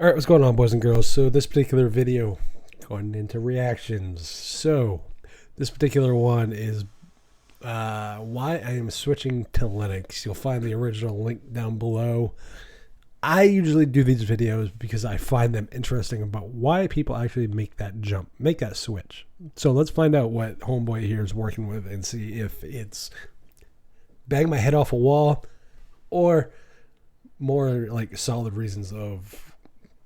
Alright, what's going on, boys and girls? So this particular video, going into reactions. So this particular one is why I am switching to Linux. You'll find the original link down below. I usually do these videos because I find them interesting about why people actually make that jump, make that switch. So let's find out what Homeboy here is working with and see if it's bang my head off a wall or more like solid reasons of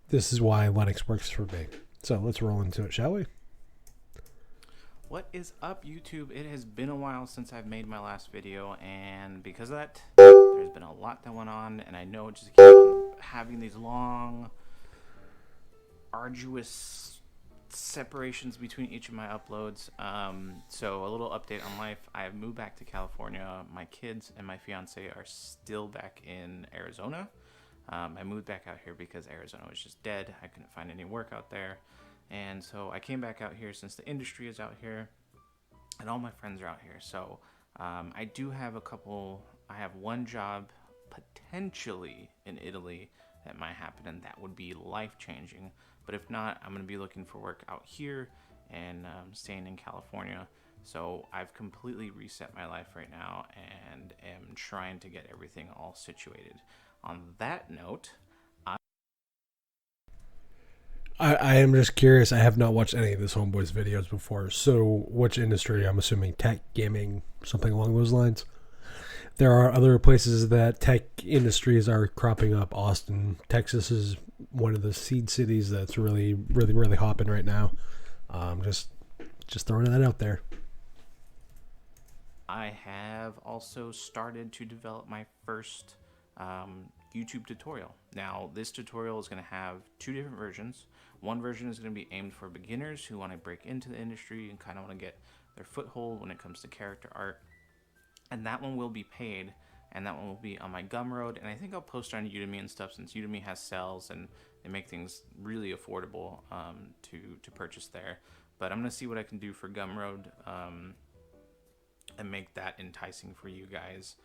this is why Linux works for me. So let's roll into it, shall we? What is up, YouTube? It has been a while since I've made my last video, and because of that, there's been a lot that went on, and I know it just keeps on having these long, arduous separations between each of my uploads. So a little update on life. I have moved back to California. My kids and my fiance are still back in Arizona. I moved back out here because Arizona was just dead. I couldn't find any work out there. And so I came back out here since the industry is out here and all my friends are out here. So I do have I have one job potentially in Italy that might happen, and that would be life-changing. But if not, I'm going to be looking for work out here and staying in California. So I've completely reset my life right now and am trying to get everything all situated. On that note, I am just curious. I have not watched any of this Homeboy's videos before. So which industry? I'm assuming tech, gaming, something along those lines. There are other places that tech industries are cropping up. Austin, Texas is one of the seed cities that's really hopping right now. Just throwing that out there. I have also started to develop my first YouTube tutorial. Now, this tutorial is going to have two different versions. One version is going to be aimed for beginners who want to break into the industry and kind of want to get their foothold when it comes to character art. And that one will be paid, and that one will be on my Gumroad. And I think I'll post on Udemy and stuff, since Udemy has sales and they make things really affordable to purchase there. But I'm going to see what I can do for Gumroad and make that enticing for you guys.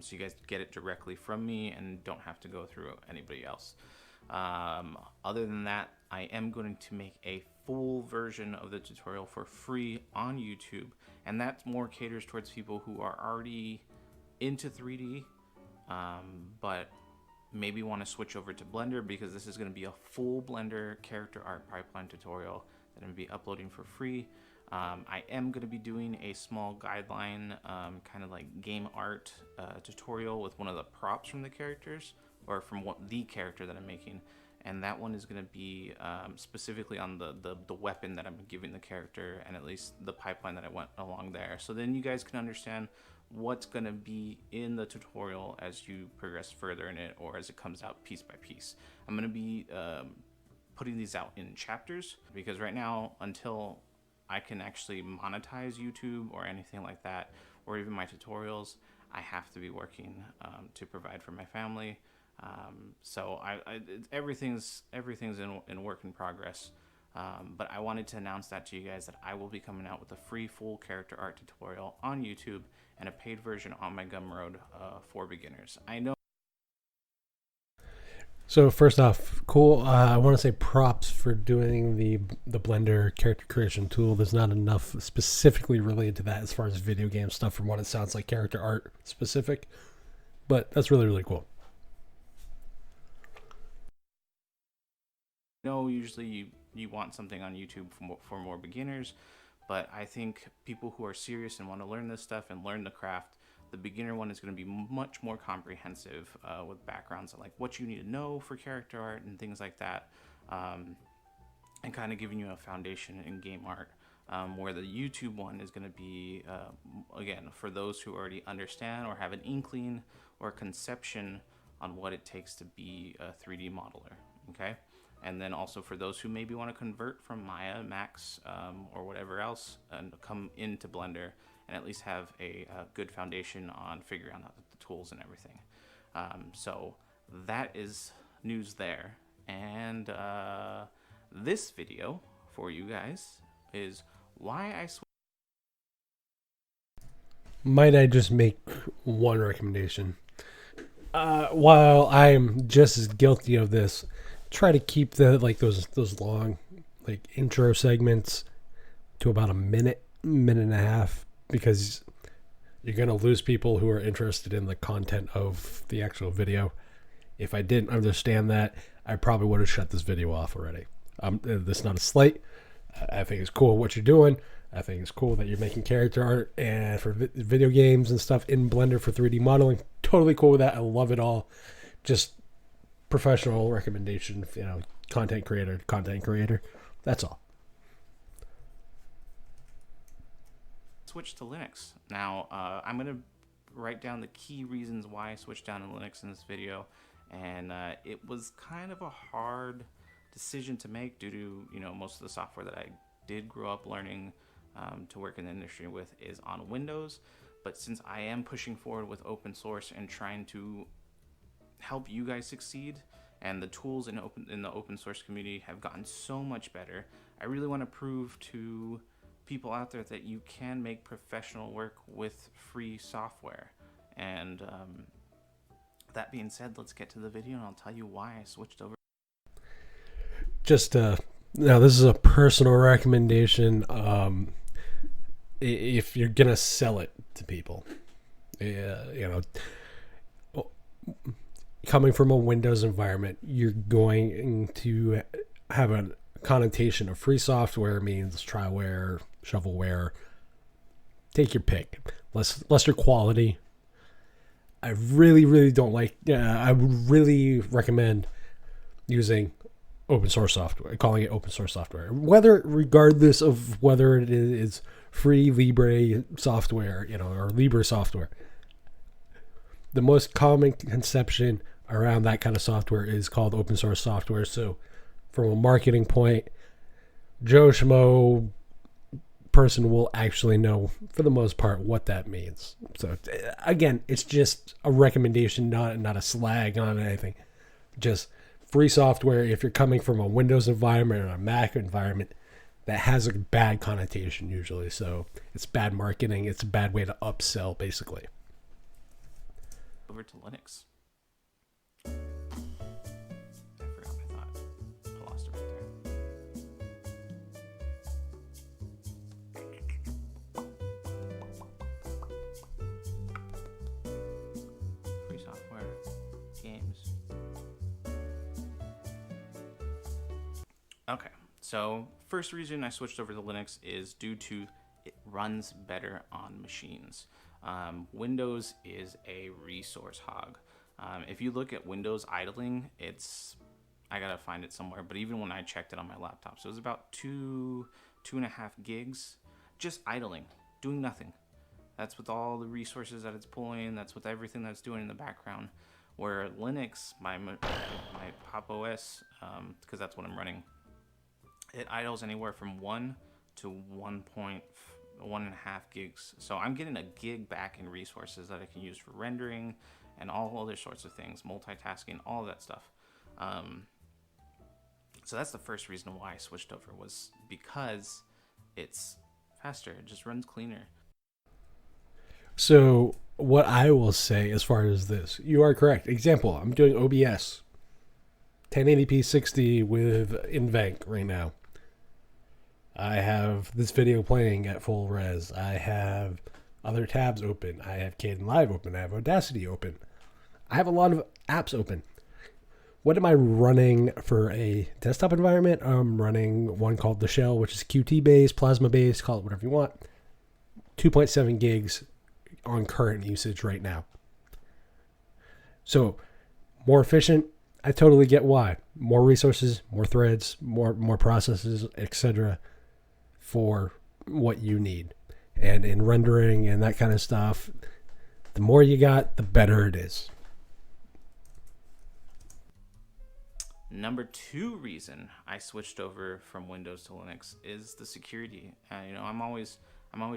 So you guys get it directly from me and don't have to go through anybody else. Other than that, I am going to make a full version of the tutorial for free on YouTube, and that more caters towards people who are already into 3D, but maybe want to switch over to Blender, because this is going to be a full Blender character art pipeline tutorial that I'm going to be uploading for free. I am going to be doing a small guideline, kind of like game art tutorial with one of the props from the characters, or from the character that I'm making. And that one is going to be specifically on the weapon that I'm giving the character, and at least the pipeline that I went along there. So then you guys can understand what's going to be in the tutorial as you progress further in it, or as it comes out piece by piece. I'm going to be putting these out in chapters, because right now, until I can actually monetize YouTube or anything like that, or even my tutorials, I have to be working to provide for my family. So everything's in work in progress. But I wanted to announce that to you guys, that I will be coming out with a free full character art tutorial on YouTube and a paid version on my Gumroad for beginners. I know. So first off, cool. I want to say props for doing the Blender character creation tool. There's not enough specifically related to that as far as video game stuff, from what it sounds like, character art specific. But that's really cool. No, usually you want something on YouTube for more beginners, but I think people who are serious and want to learn this stuff and learn the craft, the beginner one is going to be much more comprehensive, with backgrounds on like what you need to know for character art and things like that, and kind of giving you a foundation in game art. Where the YouTube one is going to be, again, for those who already understand or have an inkling or conception on what it takes to be a 3D modeler, okay? And then also for those who maybe want to convert from Maya, Max, or whatever else, and come into Blender and at least have a good foundation on figuring out the tools and everything. So that is news there. And this video for you guys is why I switched. Might I just make one recommendation? While I'm just as guilty of this, try to keep those long like intro segments to about a minute, minute and a half, because you're gonna lose people who are interested in the content of the actual video. If I didn't understand that, I probably would have shut this video off already. This is not a slight. I think it's cool what you're doing. I think it's cool that you're making character art and for video games and stuff in Blender for 3D modeling. Totally cool with that. I love it all. Just professional recommendation, content creator. That's all. Switch to Linux. Now, I'm going to write down the key reasons why I switched down to Linux in this video. And it was kind of a hard decision to make due to, most of the software that I did grow up learning to work in the industry with is on Windows. But since I am pushing forward with open source and trying to help you guys succeed, and the tools in the open source community have gotten so much better, I really want to prove to people out there that you can make professional work with free software. And that being said, let's get to the video and I'll tell you why I switched over. Just now, this is a personal recommendation. If you're gonna sell it to people, coming from a Windows environment, you're going to have a connotation of free software means triware, shovelware. Take your pick. Lesser quality. I really don't like. I would really recommend using open source software, calling it open source software, regardless of whether it is free Libre software, or Libre software. The most common conception around that kind of software is called open source software. So from a marketing point, Joe Schmo person will actually know for the most part what that means. So again, it's just a recommendation, not a slag, not anything. Just free software. If you're coming from a Windows environment or a Mac environment, that has a bad connotation usually. So it's bad marketing. It's a bad way to upsell, basically. Over to Linux. I forgot my thought. I lost it right there. Free software, games. Okay, so first reason I switched over to Linux is due to it runs better on machines. Windows is a resource hog. If you look at Windows idling, I gotta find it somewhere, but even when I checked it on my laptop, so it was about 2.5 gigs just idling, doing nothing. That's with all the resources that it's pulling, that's with everything that's doing in the background. Where Linux, my Pop OS, because that's what I'm running, it idles anywhere from 1 to 1.5 gigs. So I'm getting a gig back in resources that I can use for rendering and all other sorts of things, multitasking, all of that stuff. So that's the first reason why I switched over, was because it's faster. It just runs cleaner. So what I will say as far as this, you are correct. Example, I'm doing OBS 1080p 60 with InVank right now. I have this video playing at full res. I have other tabs open. I have Kdenlive open. I have Audacity open. I have a lot of apps open. What am I running for a desktop environment? I'm running one called The Shell, which is Qt based, Plasma based, call it whatever you want. 2.7 gigs on current usage right now. So more efficient. I totally get why. More resources, more threads, more processes, etc. for what you need. And in rendering and that kind of stuff, the more you got, the better it is. Number 2 reason I switched over from Windows to Linux is the security. I'm always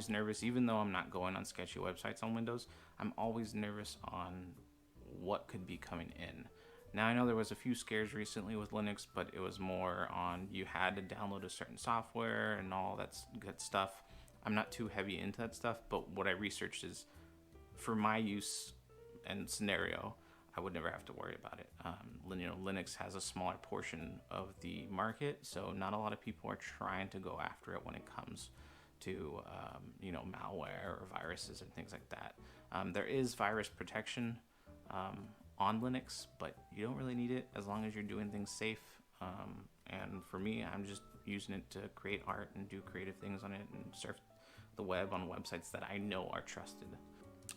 nervous, even though I'm not going on sketchy websites on Windows. I'm always nervous on what could be coming in. Now, I know there was a few scares recently with Linux, but it was more on you had to download a certain software and all that good stuff. I'm not too heavy into that stuff, but what I researched is, for my use and scenario, I would never have to worry about it. Linux has a smaller portion of the market, so not a lot of people are trying to go after it when it comes to malware or viruses and things like that. There is virus protection on Linux, but you don't really need it as long as you're doing things safe. And for me, I'm just using it to create art and do creative things on it and surf the web on websites that I know are trusted.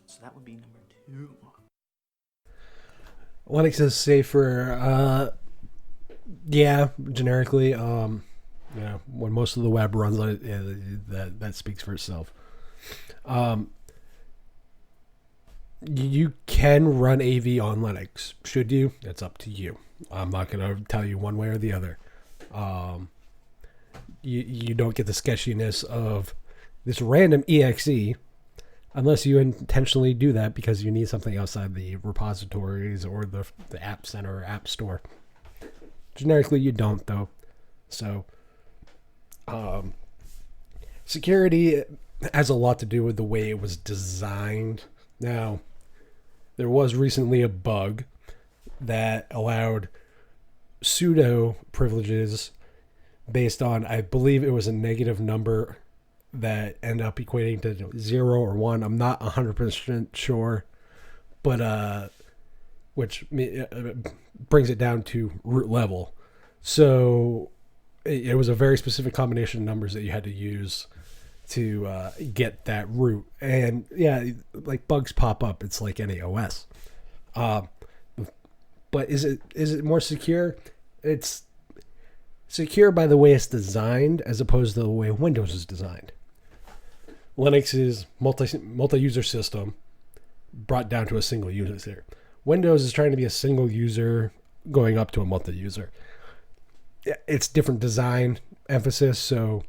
So that would be number 2. Linux is safer. Yeah, generically. When most of the web runs on it, that speaks for itself. You can run AV on Linux. Should you? It's up to you. I'm not going to tell you one way or the other. You don't get the sketchiness of this random exe unless you intentionally do that because you need something outside the repositories or the App Center or App Store. Generically, you don't, though. So, security has a lot to do with the way it was designed. Now, there was recently a bug that allowed pseudo privileges based on, I believe it was a negative number that end up equating to 0 or 1. I'm not 100% sure, but which brings it down to root level. So it was a very specific combination of numbers that you had to use to get that root. And yeah, like bugs pop up. It's like any OS. But is it more secure? It's secure by the way it's designed as opposed to the way Windows is designed. Linux is multi-user system brought down to a single user. Windows is trying to be a single user going up to a multi-user. It's different design emphasis, so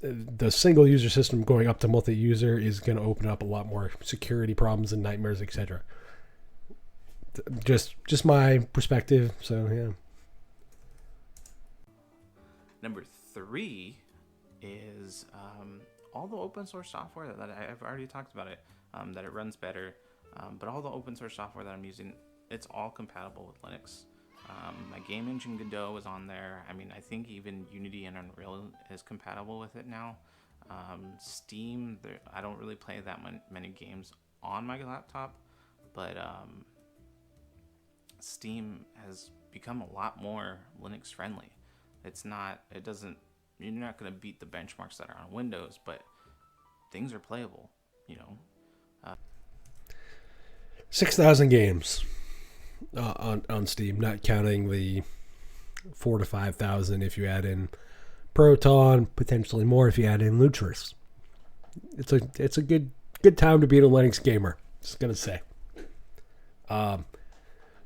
the single user system going up to multi-user is going to open up a lot more security problems and nightmares, etc. Just my perspective, so yeah. Number 3 is all the open source software that I've already talked about it, that it runs better. But all the open source software that I'm using, it's all compatible with Linux. My game engine Godot is on there. I mean, I think even Unity and Unreal is compatible with it now. Steam, I don't really play that many games on my laptop, but Steam has become a lot more Linux friendly. You're not going to beat the benchmarks that are on Windows, but things are playable, 6,000 games on Steam, not counting the 4,000 to 5,000 if you add in Proton, potentially more if you add in Lutris. It's a good time to be a Linux gamer. Just gonna say.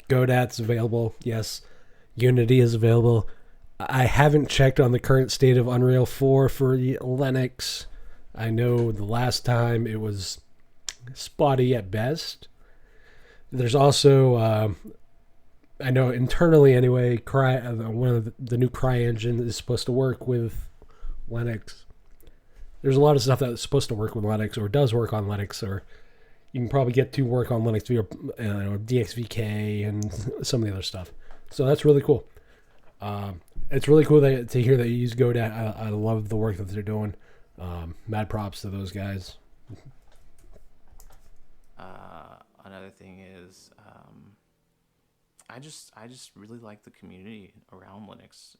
Godot's available, yes. Unity is available. I haven't checked on the current state of Unreal 4 for Linux. I know the last time it was spotty at best. There's also, I know internally anyway, one of the new CryEngine is supposed to work with Linux. There's a lot of stuff that's supposed to work with Linux or does work on Linux, or you can probably get to work on Linux via DXVK and some of the other stuff. So that's really cool. It's really cool to hear that you use Godot. I love the work that they're doing. Mad props to those guys. Another thing is, I just really like the community around Linux,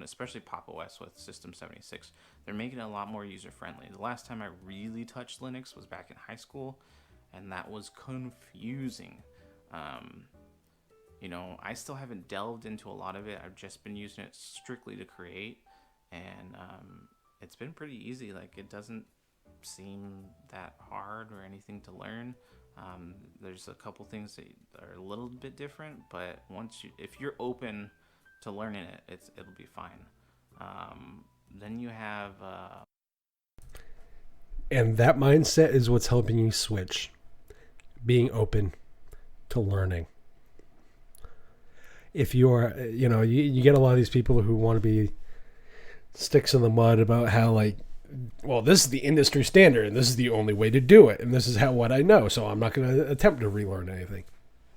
especially Pop! OS with System 76. They're making it a lot more user friendly. The last time I really touched Linux was back in high school, and that was confusing. I still haven't delved into a lot of it. I've just been using it strictly to create, and it's been pretty easy. Like, it doesn't seem that hard or anything to learn. There's a couple things that are a little bit different, but if you're open to learning it, it'll be fine. Then you have, and that mindset is what's helping you switch. Being open to learning. If you're, you get a lot of these people who want to be sticks in the mud about how, like, well, this is the industry standard and this is the only way to do it and this is what I know, so I'm not going to attempt to relearn anything.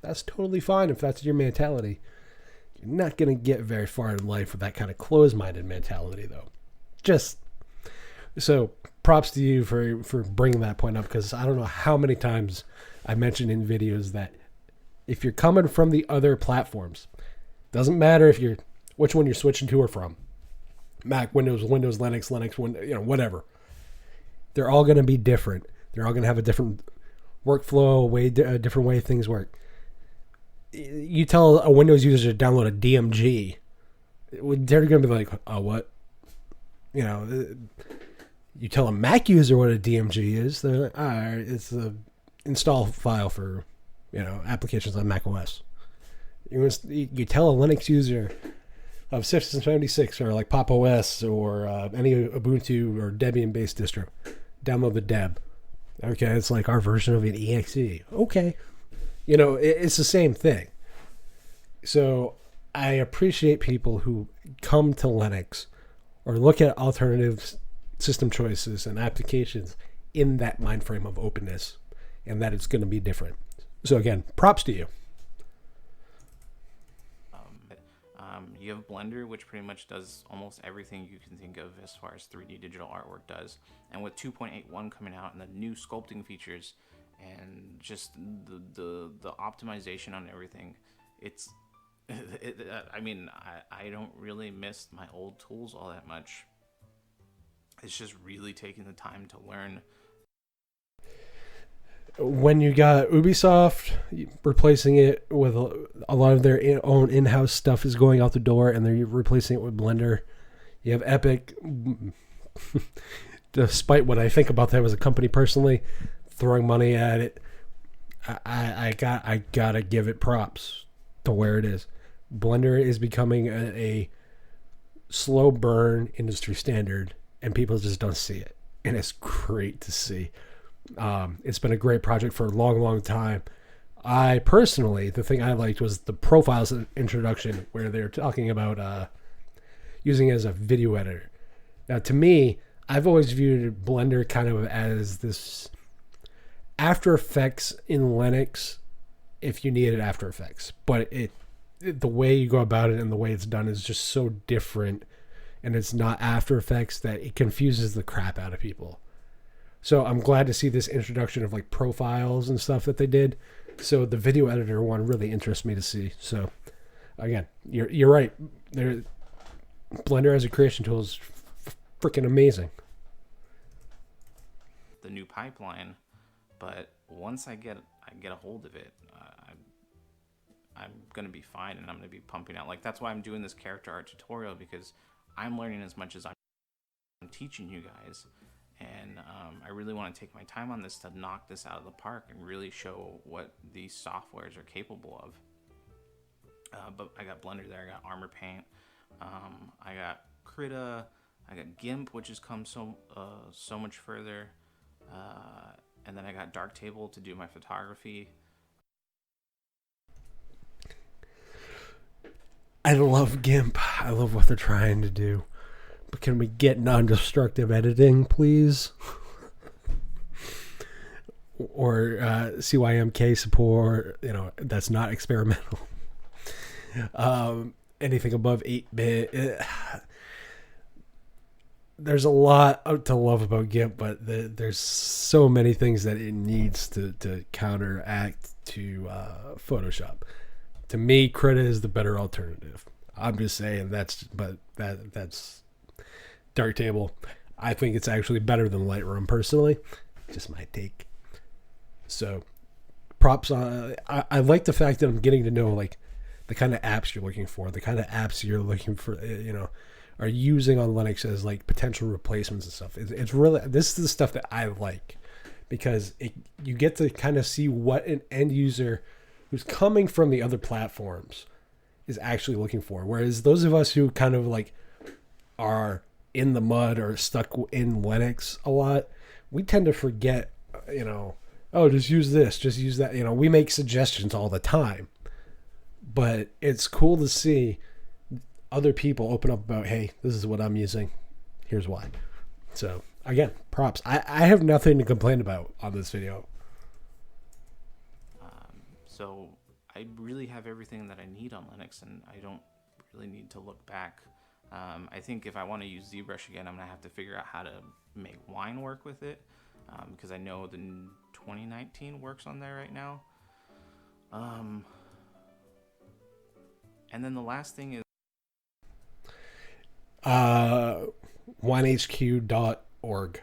That's totally fine if that's your mentality. You're not going to get very far in life with that kind of closed-minded mentality, though. Just so props to you for bringing that point up, because I don't know how many times I mentioned in videos that if you're coming from the other platforms, doesn't matter if you're which one you're switching to or from, Mac, Windows, Linux, whatever. They're all going to be different. They're all going to have a different workflow, a different way things work. You tell a Windows user to download a DMG, they're going to be like, oh, what? You tell a Mac user what a DMG is, they're like, all right, it's the install file for, applications on Mac OS. You tell a Linux user of System 76 or like Pop OS or any Ubuntu or Debian-based distro, download the Deb. Okay, it's like our version of an exe. Okay. It's the same thing. So I appreciate people who come to Linux or look at alternative system choices and applications in that mind frame of openness, and that it's going to be different. So again, props to you. You have Blender, which pretty much does almost everything you can think of as far as 3D digital artwork does. And with 2.81 coming out and the new sculpting features and just the optimization on everything, I don't really miss my old tools all that much. It's just really taking the time to learn. When you got Ubisoft replacing it with a lot of their own in-house stuff is going out the door, and they're replacing it with Blender. You have Epic, despite what I think about them as a company personally, throwing money at it. I gotta give it props to where it is. Blender is becoming a slow burn industry standard, and people just don't see it, and it's great to see. It's been a great project for a long, long time. I personally, the thing I liked was the profiles introduction, where they're talking about using it as a video editor. Now, to me, I've always viewed Blender kind of as this After Effects in Linux, if you needed After Effects. But the way you go about it and the way it's done is just so different, and it's not After Effects, that it confuses the crap out of people. So I'm glad to see this introduction of like profiles and stuff that they did. So the video editor one really interests me to see. So again, you're right. Blender as a creation tool is freaking amazing. The new pipeline, but once I get a hold of it, I'm gonna be fine, and I'm gonna be pumping out. Like, that's why I'm doing this character art tutorial, because I'm learning as much as I'm teaching you guys. And I really want to take my time on this to knock this out of the park and really show what these softwares are capable of. But I got Blender there, I got Armor Paint, I got Krita, I got GIMP, which has come so much further, and then I got Darktable to do my photography. I love GIMP. I love what they're trying to do. But can we get non-destructive editing, please? Or CYMK support, that's not experimental. Anything above 8-bit. There's a lot to love about GIMP, but there's so many things that it needs to counteract to Photoshop. To me, Krita is the better alternative. I'm just saying that's Darktable. I think it's actually better than Lightroom personally. Just my take. So props on. I like the fact that I'm getting to know like the kind of apps you're looking for, the kind of apps you're looking for, are using on Linux as like potential replacements and stuff. It's really, this is the stuff that I like, because you get to kind of see what an end user who's coming from the other platforms is actually looking for. Whereas those of us who kind of like are in the mud or stuck in Linux a lot, we tend to forget, oh, just use this, just use that. We make suggestions all the time, but it's cool to see other people open up about, hey, this is what I'm using, here's why. So again, props. I have nothing to complain about on this video. So I really have everything that I need on Linux, and I don't really need to look back. I think if I want to use ZBrush again, I'm gonna have to figure out how to make Wine work with it, because I know the 2019 works on there right now. And then the last thing is winehq.org,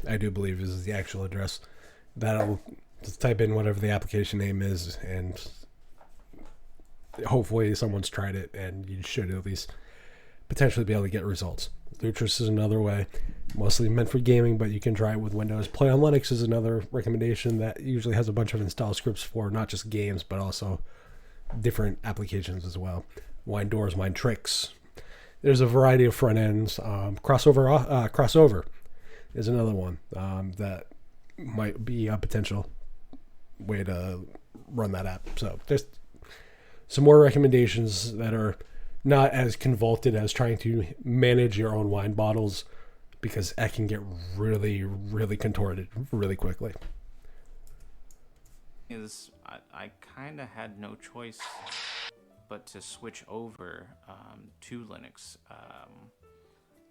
I do believe, is the actual address. That'll just type in whatever the application name is, and hopefully someone's tried it, and you should at least potentially be able to get results. Lutris is another way, mostly meant for gaming, but you can try it with Windows. Play on Linux is another recommendation that usually has a bunch of install scripts for not just games, but also different applications as well. Wine Doors, Wine Tricks. There's a variety of front ends. Crossover is another one that might be a potential way to run that app. So just some more recommendations that are not as convoluted as trying to manage your own wine bottles, because that can get really, really contorted really quickly. I kind of had no choice but to switch over to Linux.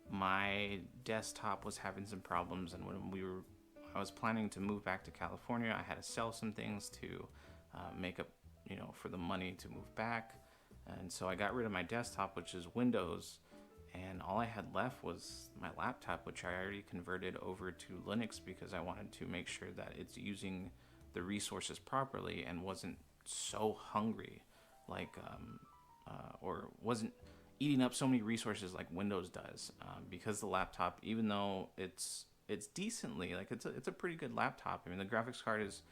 My desktop was having some problems, and when I was planning to move back to California, I had to sell some things to make up, for the money to move back. And so I got rid of my desktop, which is Windows, and all I had left was my laptop, which I already converted over to Linux because I wanted to make sure that it's using the resources properly and wasn't so hungry, or wasn't eating up so many resources like Windows does. Because the laptop, even though it's decently, it's a pretty good laptop. I mean, the graphics card is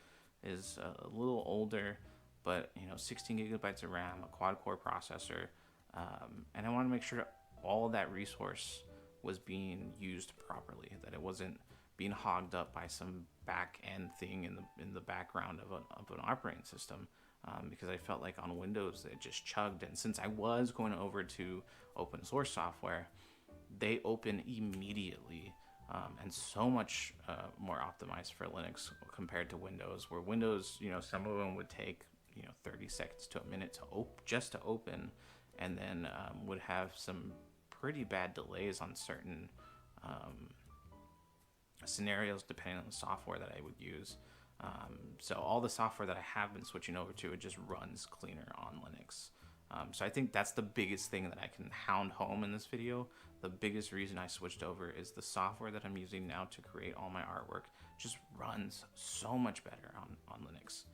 a little older, but 16 gigabytes of RAM, a quad-core processor, and I want to make sure all of that resource was being used properly, that it wasn't being hogged up by some back-end thing in the background of an operating system, because I felt like on Windows it just chugged. And since I was going over to open source software, they open immediately, and so much more optimized for Linux compared to Windows, where Windows, some of them would take 30 seconds to a minute to open, and then would have some pretty bad delays on certain scenarios depending on the software that I would use. So all the software that I have been switching over to, it just runs cleaner on Linux. So I think that's the biggest thing that I can hound home in this video. The biggest reason I switched over is the software that I'm using now to create all my artwork just runs so much better on Linux.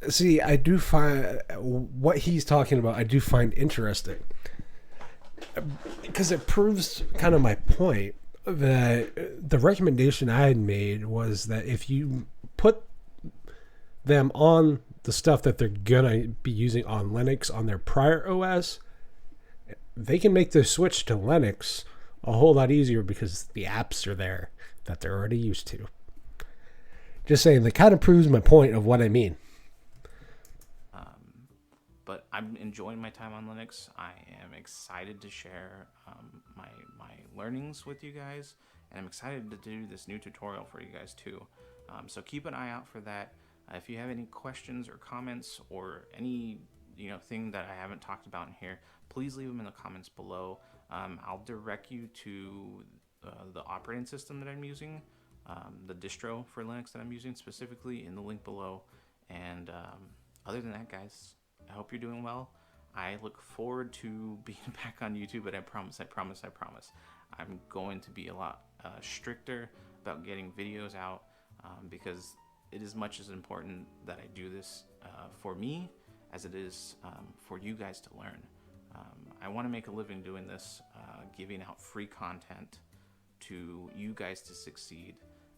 See, I do find what he's talking about, I do find interesting, because it proves kind of my point that the recommendation I had made was that if you put them on the stuff that they're gonna be using on Linux on their prior OS, they can make the switch to Linux a whole lot easier because the apps are there that they're already used to. Just saying, that kind of proves my point of what I mean. But I'm enjoying my time on Linux. I am excited to share my learnings with you guys, and I'm excited to do this new tutorial for you guys too. So keep an eye out for that. If you have any questions or comments or any thing that I haven't talked about in here, please leave them in the comments below. I'll direct you to the operating system that I'm using, the distro for Linux that I'm using specifically, in the link below. And other than that, guys, I hope you're doing well. I look forward to being back on YouTube, but I promise, I'm going to be a lot stricter about getting videos out, because it is much as important that I do this for me as it is for you guys to learn. I want to make a living doing this, giving out free content to you guys to succeed.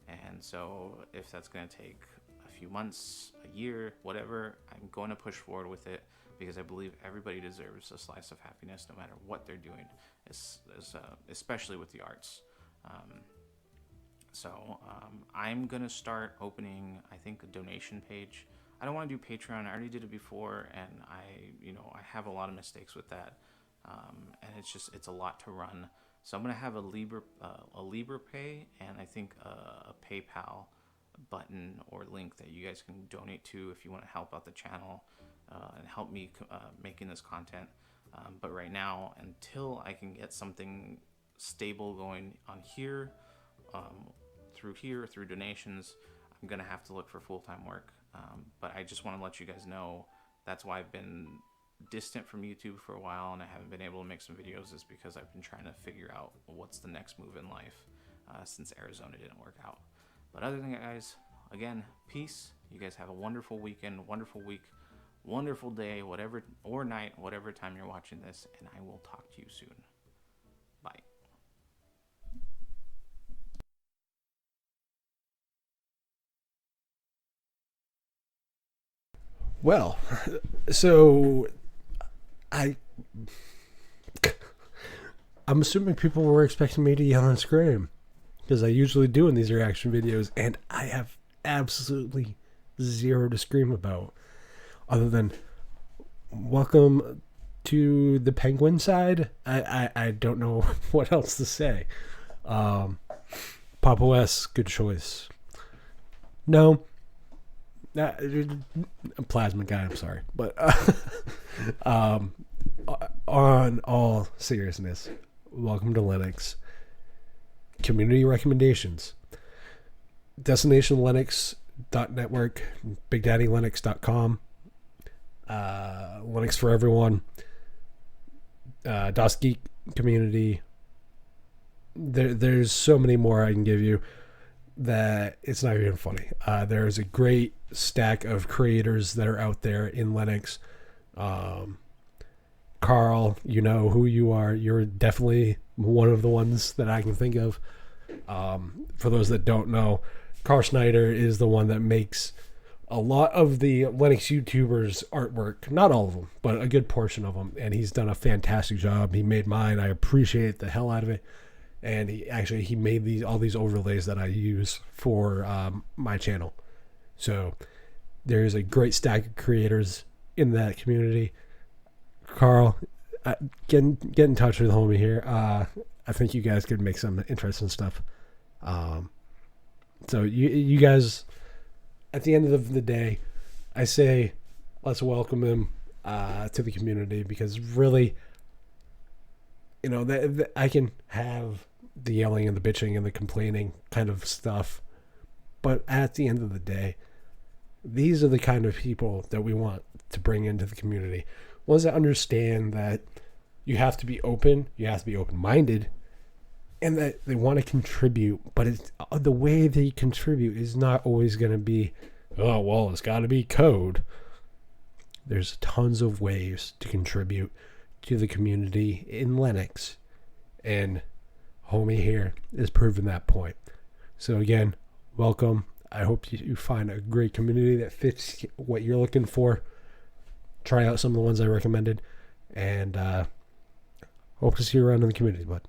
And so if that's going to take a few months, a year, whatever, I'm going to push forward with it, because I believe everybody deserves a slice of happiness no matter what they're doing, especially with the arts. So I'm going to start opening, I think, a donation page. I don't want to do Patreon. I already did it before, and I have a lot of mistakes with that. And it's a lot to run. So I'm going to have a Libra Pay, and I think a PayPal button or link that you guys can donate to if you want to help out the channel and help me making this content. But right now, until I can get something stable going on here, through donations, I'm gonna have to look for full-time work. But I just want to let you guys know that's why I've been distant from YouTube for a while and I haven't been able to make some videos, is because I've been trying to figure out what's the next move in life since Arizona didn't work out. But other than that, guys, again, peace. You guys have a wonderful weekend, wonderful week, wonderful day, whatever, or night, whatever time you're watching this, and I will talk to you soon. Bye. Well, so I'm assuming people were expecting me to yell and scream, because I usually do in these reaction videos, and I have absolutely zero to scream about, other than welcome to the Penguin side. I don't know what else to say. Papa S, good choice. No. Plasma guy, I'm sorry. But on all seriousness, welcome to Linux. Community recommendations. DestinationLinux.network, BigDaddyLinux.com, Linux for Everyone, DOS Geek community. There's so many more I can give you that it's not even funny. There's a great stack of creators that are out there in Linux. Carl, you know who you are. You're definitely one of the ones that I can think of. For those that don't know, Carl Schneider is the one that makes a lot of the Linux YouTubers' artwork. Not all of them, but a good portion of them. And he's done a fantastic job. He made mine. I appreciate the hell out of it. And he made all these overlays that I use for my channel. So there's a great stack of creators in that community. Carl, get in touch with homie here. I think you guys could make some interesting stuff. So you guys, at the end of the day, I say let's welcome him to the community, because really, you know, I can have the yelling and the bitching and the complaining kind of stuff, but at the end of the day, these are the kind of people that we want to bring into the community. Ones that understand that you have to be open, you have to be open-minded, and that they want to contribute, but the way they contribute is not always going to be, oh, well, it's got to be code. There's tons of ways to contribute to the community in Linux, and homie here is proving that point. So again, welcome. I hope you find a great community that fits what you're looking for. Try out some of the ones I recommended, and hope to see you around in the community, bud.